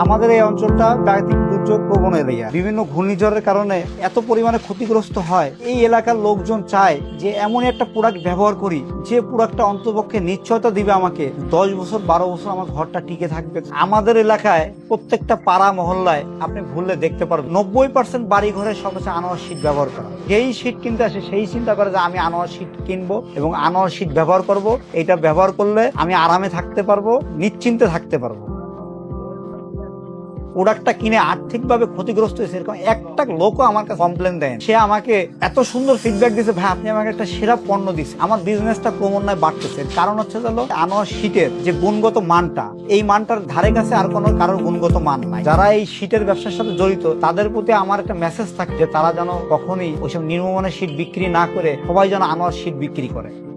আমাদের এই অঞ্চলটা প্রাকৃতিক দুর্যোগ প্রবণ এরিয়া। বিভিন্ন ঘূর্ণিঝড়ের কারণে এত পরিমাণে ক্ষতিগ্রস্ত হয়। এই এলাকার লোকজন চায় যে এমন একটা প্রোডাক্ট ব্যবহার করি যে প্রোডাক্টটা অন্তপক্ষে নিশ্চয়তা দিবে আমাকে 10 বছর 12 বছর আমার ঘরটা টিকে থাকবে। আমাদের এলাকায় প্রত্যেকটা পাড়া মহল্লায় আপনি ঘুরলে দেখতে পারবেন 90% বাড়ি ঘরে সব হচ্ছে আনোয়ার শীট ব্যবহার করা। যেই শীট কিনতে আসে সেই চিন্তা করে যে আমি আনোয়ার শীট কিনবো এবং আনোয়ার শীট ব্যবহার করব। এটা ব্যবহার করলে আমি আরামে থাকতে পারবো, নিশ্চিন্তে থাকতে পারবো। প্রোডাক্টটা কিনে আর্থিকভাবে ক্ষতিগ্রস্ত হয়েছে এরকম একটা লোকও আমার কাছে কমপ্লেন দেয়। সে আমাকে এত সুন্দর ফিডব্যাক দিয়েছে, ভাই আপনি আমাকে একটা সেরা পণ্য দিচ্ছে। আমার বিজনেসটা ক্রমান্বয়ে বাড়তেছে। কারণ হচ্ছে হলো আনোয়ার শীটের যে গুণগত মানটা, এই মানটার ধারে কাছে আর কোনো কারোর গুণগত মান নাই। যারা এই শীটের ব্যবসার সাথে জড়িত তাদের প্রতি আমার একটা মেসেজ থাকে যে তারা যেন কখনোই ওইসব নিম্নমানের শীট বিক্রি না করে সবাই যেন আনোয়ার শীট বিক্রি করে।